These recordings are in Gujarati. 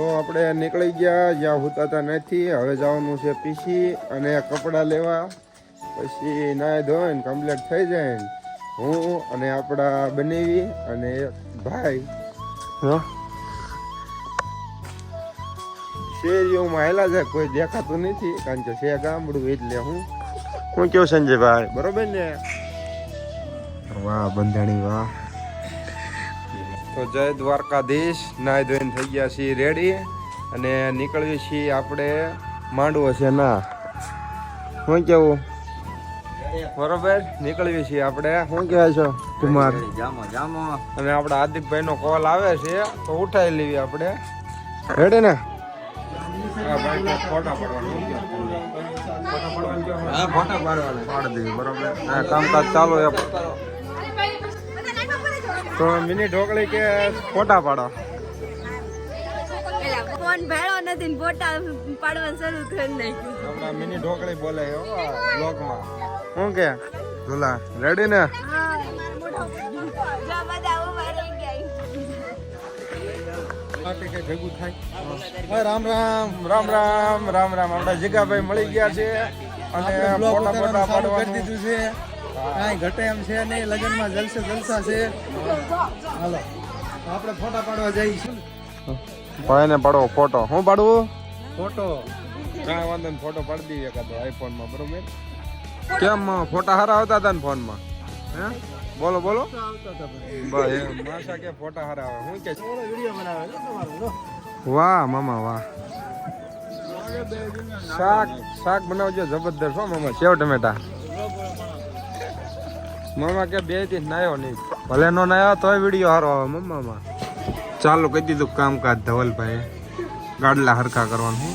તો આપણે નીકળી ગયા, જ્યાં હોતા નથી. હવે જવાનું છે પીસી અને કપડાં લેવા. પછી નાય ધોઈને કમ્પ્લીટ થઈ જાય. હું અને આપણા બનેવી અને ભાઈ શેરીઓમાં હેલા જાય, કોઈ દેખાતું નથી કારણ કે છે ગામડું એટલે હું કેવું સંજયભાઈ બરોબર ને? વાહ બંધાણી વાહ. તો જય દ્વારકાધીશ. નાય ધોઈને થઈ ગયા છીએ રેડી અને નીકળીએ છીએ આપણે માંડવો છે ના શું કેવું બરોબર? નીકળીએ છીએ આપણે. શું કહેવાય છો કુમાર? અને આપણા હાર્દિકભાઈ નો કોલ આવે છે તો ઉઠાવી લેવી આપણે. રેડી ને? ફોટા પાડવાના બરોબર. કામકાજ ચાલુ. તો મિની ઢોકળી કે ફોટા પાડો? ફોન ભેળો નથી, ફોટા પાડવાનું શરૂ કરી નાખ્યું. આપણા મિની ઢોકળી બોલે બ્લોગમાં. શું કે ઝુલા રેડી ને? ભેગું થાય. રામ રામ રામ રામ રામ રામ. આપણા જીગાભાઈ મળી ગયા છે અને ફોટા ફોટા પાડવાનું દીધું છે. કાંઈ ઘટે એમ છે નહીં. લગ્નમાં જલસા છે. હાલો આપણે ફોટા પાડવા જઈશું. ભાઈ ને પાડો ફોટો. શું પાડવું? ફોટો. કાંઈ વાંધો નહીં, ફોટો પાડી દઈએ એકાદો આઈફોનમાં બરોબર. કેમ ફોટા સારા આવતા હતા ને ફોનમાં? હે બોલો બોલો. માસા કે ફોટા સારા આવે. શું કે વિડીયો બનાવે? વાહ મામા વાહ. શાક બનાવજો જબરદસ્ત હો મામા. સેવ ટમેટા. મામા કે બે થી નાયો નહીં. ભલે નો નાયો તોય વિડીયો સારો આવે મમ્મા. ચાલુ કહી દીધું કામકાજ ધવલભાઈ. ગાડલા હરખા કરવાનું.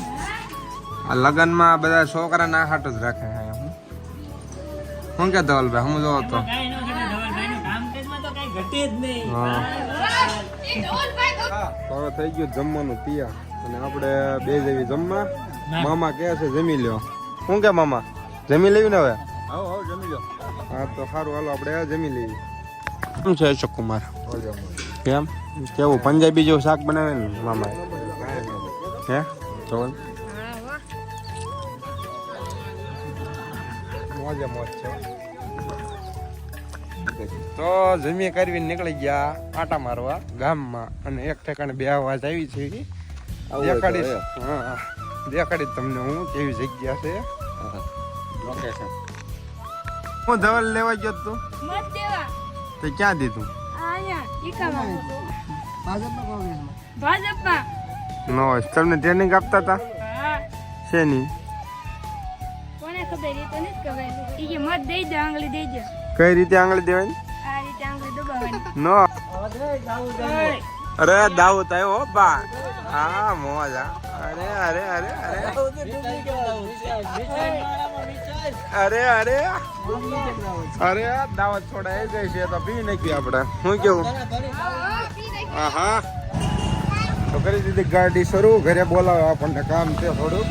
આ લગ્નમાં બધા છોકરા ના હાટ જ રાખે. શું કે ધવલભાઈ હું જોવો તો હવે થઈ ગયું જમવાનું તૈયાર અને આપણે બે જેવી જમવા. મામા કહે છે જમી લ્યો. શું કે મામા જમી લેવી ને હવે? જમી લો. હા તો સારું હાલો આપણે જમી લેવી. શું છે અશોક કુમાર? કેમ કેવું પંજાબી જેવું શાક બનાવે ને મામા? હે ચોલ મોજે મોજ છે. તો જમી કરવી નીકળી ગયા આટા મારવા ગામમાં અને એક ઠેકાણે બે અવાજ આવી છે. દેખાડી તમને હું કેવી જગ્યા છે લોકેશન. હું ધવલ લેવા ગયો તું તો ક્યાં દીધું? નો તમને ટ્રેનિંગ આપતા હતા શેની? કઈ રીતે આંગળી દેવાની? નો અરે દાઉદ આવ્યો બા. હા મોજ. અરે અરે અરે અરે અરે અરે અરે દાવત છોડાઈ ગઈ છે તો પી નાખી આપણે. શું કેવું? હા તો કરી દીધી ગાડી શરૂ. ઘરે બોલાવે આપણને કામ છે થોડું.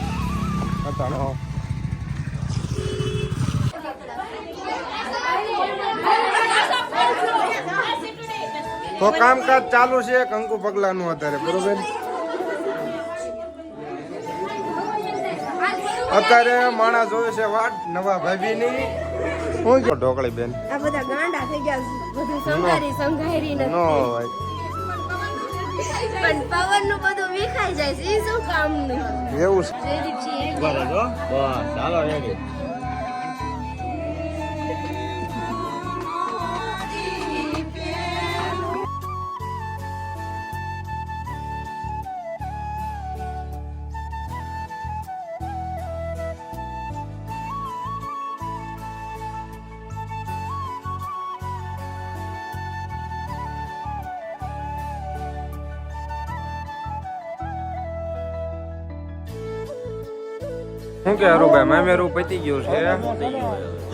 તો કામકાજ ચાલુ છે કંકુ પગલાનું અત્યારે બરોબર. અત્યારે માણસ જોવે છે વાટ નવા ભાભી ની. શું કે ઢોકળી બેન આ બધા ગાંડા થઈ ગયા. બધું સંઘારી નો ભાઈ પણ પવન નું બધું વિખાઈ જાય છે. એ શું કામ નું એવું છે? ચાલો શું કે હરુભાઈ મામેરું પતી ગયું છે.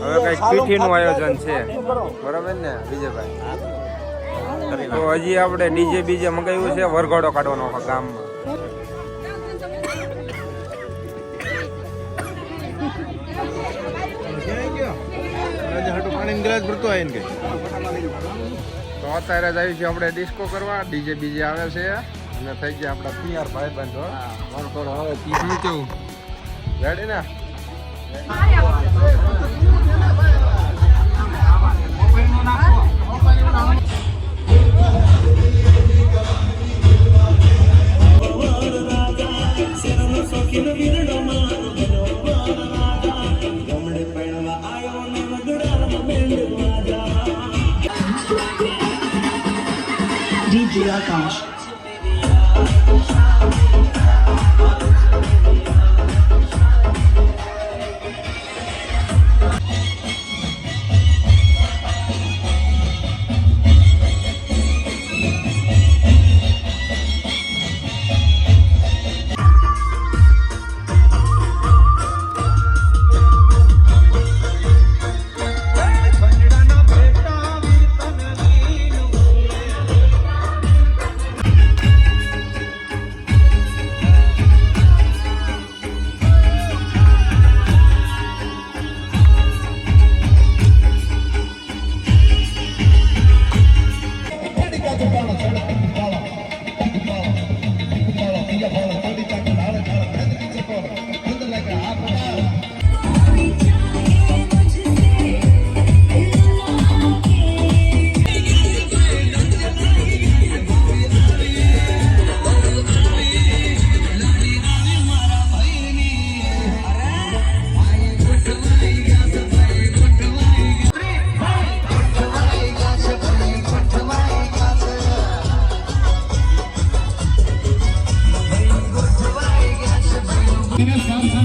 હવે કઈક પીઠી નું આયોજન છે બરાબર ને વિજયભાઈ? તો હજી આપણે ડીજે બીજે મંગાવ્યું છે. વરઘોડો કાઢવાનો ગામમાં. તો અત્યારે જ આવી છે આપણે ડિસ્કો કરવા. ડીજે બીજે આવે છે અને થઈ ગયા આપણા પિયાર ભાઈ બંધો મારો થોડો હવે શું કેવું રેડી ને DJ Akash. Saam